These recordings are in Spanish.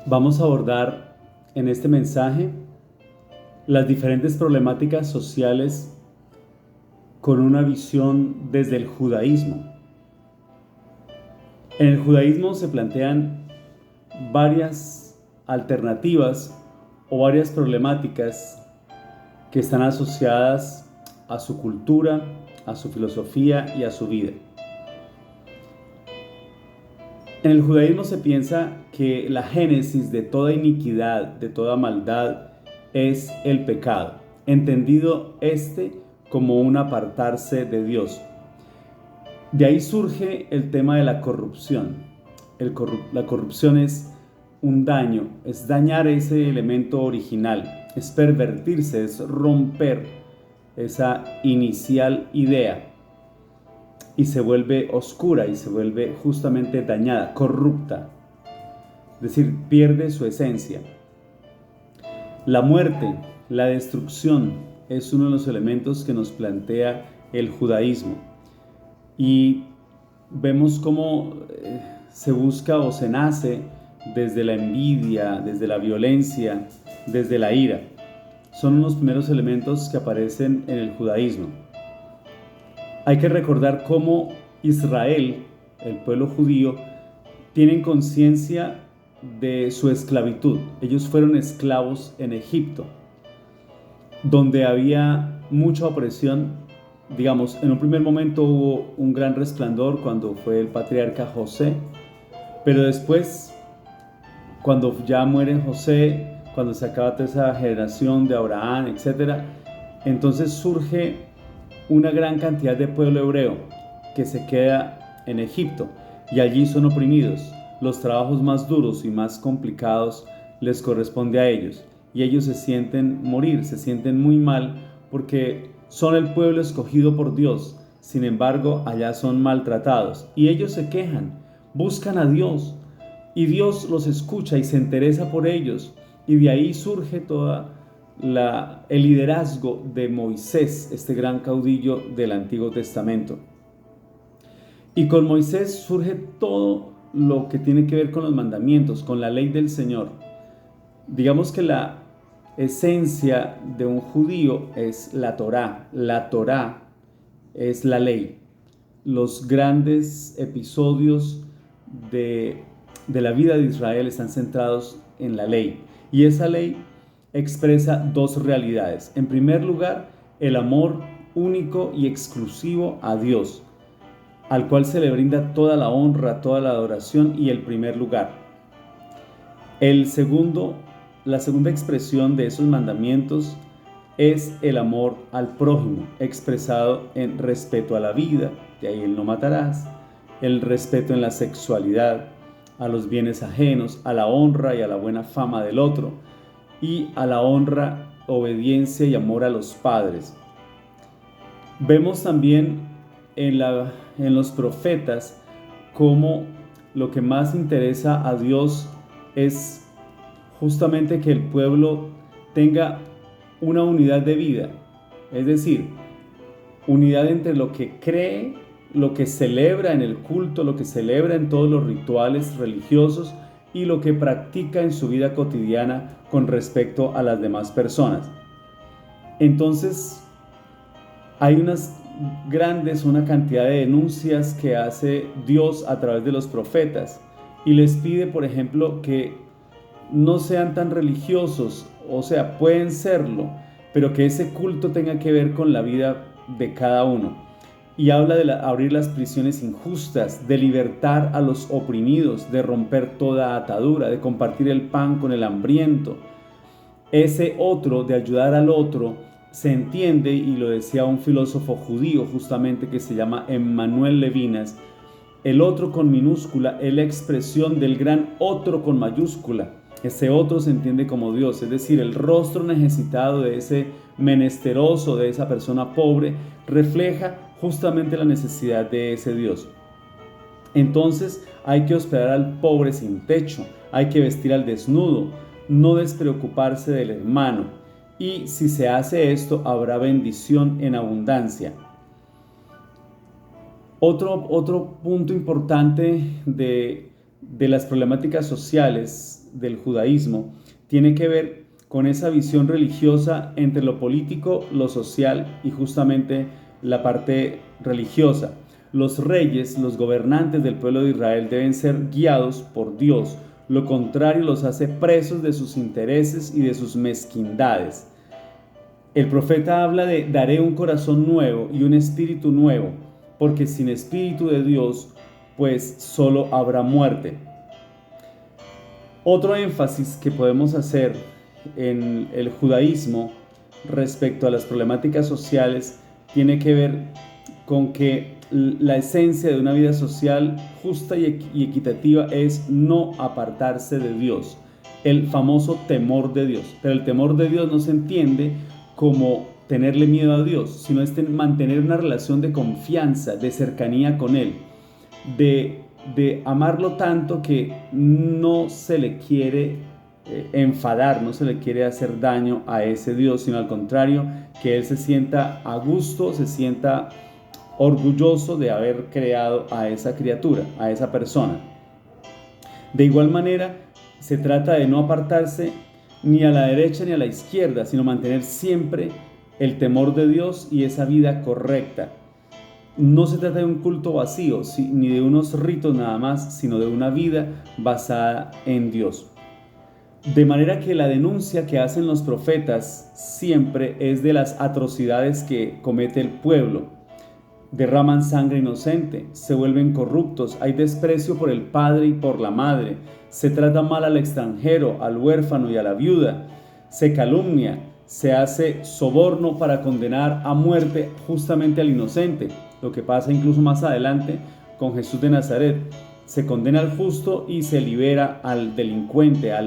Vamos a abordar en este mensaje las diferentes problemáticas sociales con una visión desde el judaísmo. En el judaísmo se plantean varias alternativas o varias problemáticas que están asociadas a su cultura, a su filosofía y a su vida. En el judaísmo se piensa que la génesis de toda iniquidad, de toda maldad, es el pecado, entendido como un apartarse de Dios. De ahí surge el tema de la corrupción. La corrupción es un daño, es dañar ese elemento original, es pervertirse, es romper esa inicial idea y se vuelve oscura y se vuelve justamente dañada, corrupta, es decir, pierde su esencia. La muerte, la destrucción es uno de los elementos que nos plantea el judaísmo y vemos cómo se busca o se nace desde la envidia, desde la violencia, desde la ira. Son unos primeros elementos que aparecen en el judaísmo. Hay que recordar cómo Israel, el pueblo judío, tienen conciencia de su esclavitud. Ellos fueron esclavos en Egipto, donde había mucha opresión. Digamos, en un primer momento hubo un gran resplandor cuando fue el patriarca José, pero después, cuando ya muere José, cuando se acaba toda esa generación de Abraham, etc., entonces surge una gran cantidad de pueblo hebreo que se queda en Egipto y allí son oprimidos. Los trabajos más duros y más complicados les corresponde a ellos y ellos se sienten morir, se sienten muy mal porque son el pueblo escogido por Dios. Sin embargo, allá son maltratados y ellos se quejan, buscan a Dios y Dios los escucha y se interesa por ellos, y de ahí surge el liderazgo de Moisés, este gran caudillo del Antiguo Testamento. Y con Moisés surge todo lo que tiene que ver con los mandamientos, con la ley del Señor. Digamos que la esencia de un judío es la Torá. La Torá es la ley. Los grandes episodios de la vida de Israel están centrados en la ley. Y esa ley expresa dos realidades. En primer lugar, el amor único y exclusivo a Dios, al cual se le brinda toda la honra, toda la adoración y el primer lugar. La segunda expresión de esos mandamientos es el amor al prójimo, expresado en respeto a la vida, de ahí el no matarás, el respeto en la sexualidad, a los bienes ajenos, a la honra y a la buena fama del otro, y a la honra, obediencia y amor a los padres. Vemos también en los profetas cómo lo que más interesa a Dios es justamente que el pueblo tenga una unidad de vida, es decir, unidad entre lo que cree, lo que celebra en el culto, lo que celebra en todos los rituales religiosos y lo que practica en su vida cotidiana con respecto a las demás personas. Entonces, hay una cantidad de denuncias que hace Dios a través de los profetas y les pide, por ejemplo, que no sean tan religiosos, o sea, pueden serlo, pero que ese culto tenga que ver con la vida de cada uno. Y habla de abrir las prisiones injustas, de libertar a los oprimidos, de romper toda atadura, de compartir el pan con el hambriento. Ese otro, de ayudar al otro, se entiende, y lo decía un filósofo judío justamente que se llama Emmanuel Levinas, el otro con minúscula es la expresión del gran otro con mayúscula. Ese otro se entiende como Dios, es decir, el rostro necesitado de ese menesteroso, de esa persona pobre, refleja justamente la necesidad de ese Dios. Entonces hay que hospedar al pobre sin techo, hay que vestir al desnudo, no despreocuparse del hermano. Y si se hace esto, habrá bendición en abundancia. Otro punto importante de las problemáticas sociales del judaísmo tiene que ver con esa visión religiosa entre lo político, lo social y justamente la parte religiosa. Los reyes, los gobernantes del pueblo de Israel deben ser guiados por Dios. Lo contrario los hace presos de sus intereses y de sus mezquindades. El profeta habla de daré un corazón nuevo y un espíritu nuevo, porque sin espíritu de Dios, pues solo habrá muerte. Otro énfasis que podemos hacer en el judaísmo respecto a las problemáticas sociales tiene que ver con que la esencia de una vida social justa y equitativa es no apartarse de Dios, el famoso temor de Dios. Pero el temor de Dios no se entiende como tenerle miedo a Dios, sino es mantener una relación de confianza, de cercanía con Él, de amarlo tanto que no se le quiere enfadar, no se le quiere hacer daño a ese Dios, sino al contrario, que Él se sienta a gusto, se sienta orgulloso de haber creado a esa criatura, a esa persona. De igual manera, se trata de no apartarse ni a la derecha ni a la izquierda, sino mantener siempre el temor de Dios y esa vida correcta. No se trata de un culto vacío, ni de unos ritos nada más, sino de una vida basada en Dios. De manera que la denuncia que hacen los profetas siempre es de las atrocidades que comete el pueblo. Derraman sangre inocente, se vuelven corruptos, hay desprecio por el padre y por la madre, se trata mal al extranjero, al huérfano y a la viuda, se calumnia, se hace soborno para condenar a muerte justamente al inocente, lo que pasa incluso más adelante con Jesús de Nazaret. Se condena al justo y se libera al delincuente, a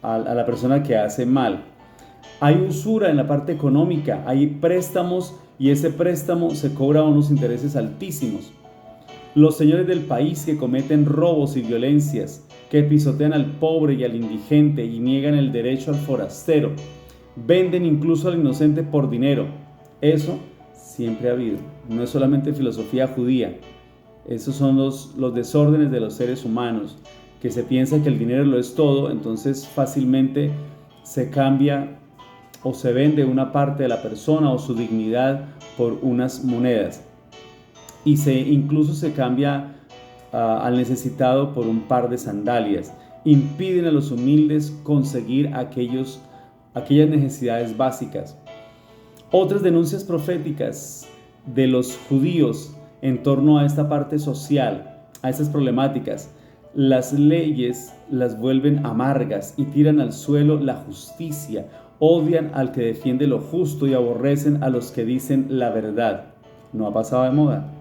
la persona que hace mal. Hay usura en la parte económica, hay préstamos y ese préstamo se cobra a unos intereses altísimos. Los señores del país que cometen robos y violencias, que pisotean al pobre y al indigente y niegan el derecho al forastero, venden incluso al inocente por dinero. Eso siempre ha habido, no es solamente filosofía judía. Esos son los desórdenes de los seres humanos, que se piensa que el dinero lo es todo, entonces fácilmente se cambia o se vende una parte de la persona o su dignidad por unas monedas. Y incluso se cambia al necesitado por un par de sandalias. Impiden a los humildes conseguir aquellas necesidades básicas. Otras denuncias proféticas de los judíos en torno a esta parte social, a estas problemáticas. Las leyes las vuelven amargas y tiran al suelo la justicia. Odian al que defiende lo justo y aborrecen a los que dicen la verdad. No ha pasado de moda.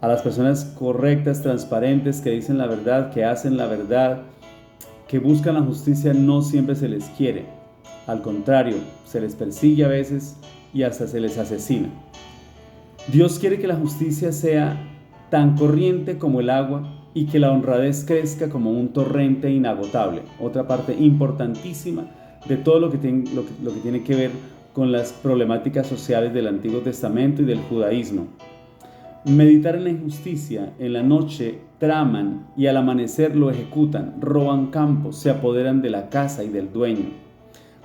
A las personas correctas, transparentes, que dicen la verdad, que hacen la verdad, que buscan la justicia, no siempre se les quiere. Al contrario, se les persigue a veces y hasta se les asesina. Dios quiere que la justicia sea tan corriente como el agua y que la honradez crezca como un torrente inagotable. Otra parte importantísima de todo lo que tiene que ver con las problemáticas sociales del Antiguo Testamento y del judaísmo. Meditar en la injusticia, en la noche traman y al amanecer lo ejecutan, roban campos, se apoderan de la casa y del dueño.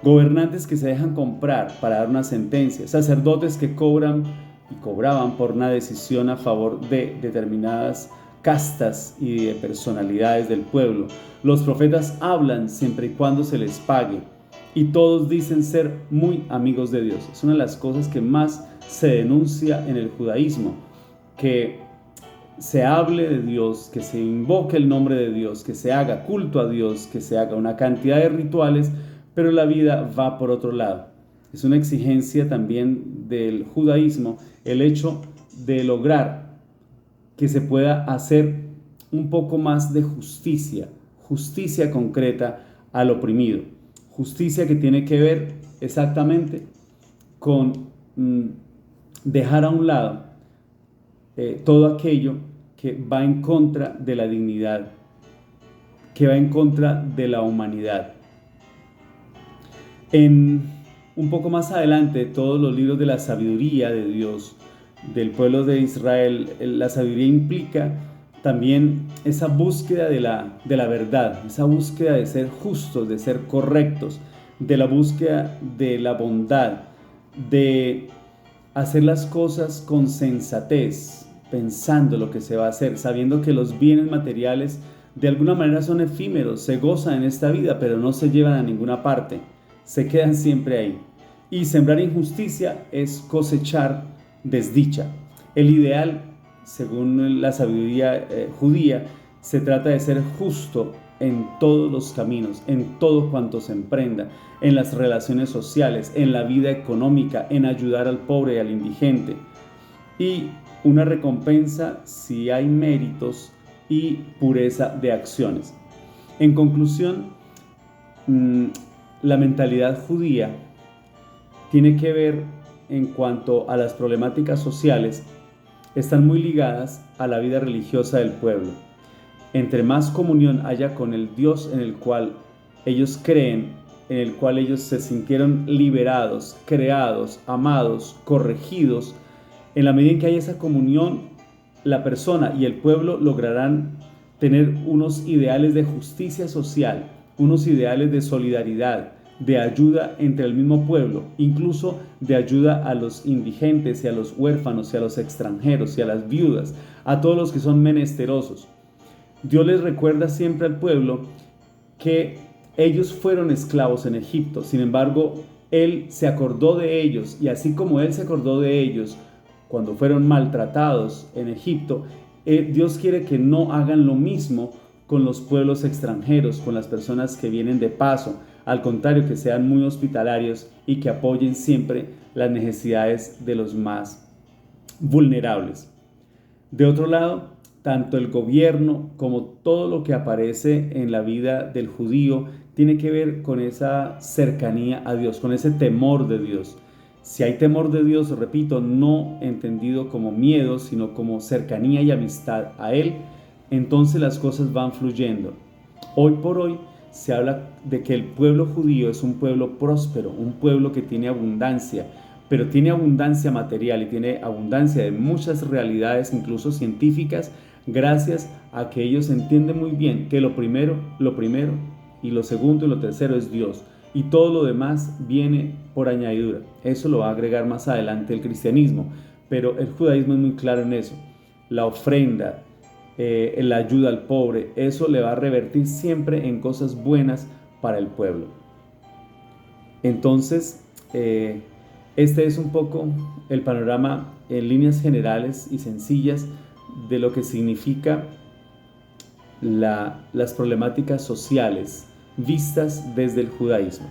Gobernantes que se dejan comprar para dar una sentencia, sacerdotes que cobran y cobraban por una decisión a favor de determinadas castas y de personalidades del pueblo. Los profetas hablan siempre y cuando se les pague. Y todos dicen ser muy amigos de Dios. Es una de las cosas que más se denuncia en el judaísmo, que se hable de Dios, que se invoque el nombre de Dios, que se haga culto a Dios, que se haga una cantidad de rituales, pero la vida va por otro lado. Es una exigencia también del judaísmo el hecho de lograr que se pueda hacer un poco más de justicia concreta al oprimido. Justicia que tiene que ver exactamente con dejar a un lado todo aquello que va en contra de la dignidad, que va en contra de la humanidad. Un poco más adelante, todos los libros de la sabiduría de Dios, del pueblo de Israel, la sabiduría implica también esa búsqueda de la verdad, esa búsqueda de ser justos, de ser correctos, de la búsqueda de la bondad, de hacer las cosas con sensatez, pensando lo que se va a hacer, sabiendo que los bienes materiales de alguna manera son efímeros, se gozan en esta vida, pero no se llevan a ninguna parte, se quedan siempre ahí. Y sembrar injusticia es cosechar desdicha. El ideal, según la sabiduría judía, se trata de ser justo en todos los caminos, en todo cuanto se emprenda, en las relaciones sociales, en la vida económica, en ayudar al pobre y al indigente. Y una recompensa si hay méritos y pureza de acciones. En conclusión, la mentalidad judía tiene que ver en cuanto a las problemáticas sociales, están muy ligadas a la vida religiosa del pueblo. Entre más comunión haya con el Dios en el cual ellos creen, en el cual ellos se sintieron liberados, creados, amados, corregidos, en la medida en que hay esa comunión, la persona y el pueblo lograrán tener unos ideales de justicia social, unos ideales de solidaridad, de ayuda entre el mismo pueblo, incluso de ayuda a los indigentes y a los huérfanos y a los extranjeros y a las viudas, a todos los que son menesterosos. Dios les recuerda siempre al pueblo que ellos fueron esclavos en Egipto, sin embargo, Él se acordó de ellos, y así como Él se acordó de ellos cuando fueron maltratados en Egipto, Dios quiere que no hagan lo mismo con los pueblos extranjeros, con las personas que vienen de paso. Al contrario, que sean muy hospitalarios y que apoyen siempre las necesidades de los más vulnerables. De otro lado, tanto el gobierno como todo lo que aparece en la vida del judío tiene que ver con esa cercanía a Dios, con ese temor de Dios. Si hay temor de Dios, repito, no entendido como miedo, sino como cercanía y amistad a Él, entonces las cosas van fluyendo. Hoy por hoy se habla de que el pueblo judío es un pueblo próspero, un pueblo que tiene abundancia, pero tiene abundancia material y tiene abundancia de muchas realidades, incluso científicas, gracias a que ellos entienden muy bien que lo primero y lo segundo y lo tercero es Dios, y todo lo demás viene por añadidura. Eso lo va a agregar más adelante el cristianismo, pero el judaísmo es muy claro en eso. La ofrenda, la ayuda al pobre, eso le va a revertir siempre en cosas buenas para el pueblo. Entonces, este es un poco el panorama en líneas generales y sencillas de lo que significa las problemáticas sociales vistas desde el judaísmo.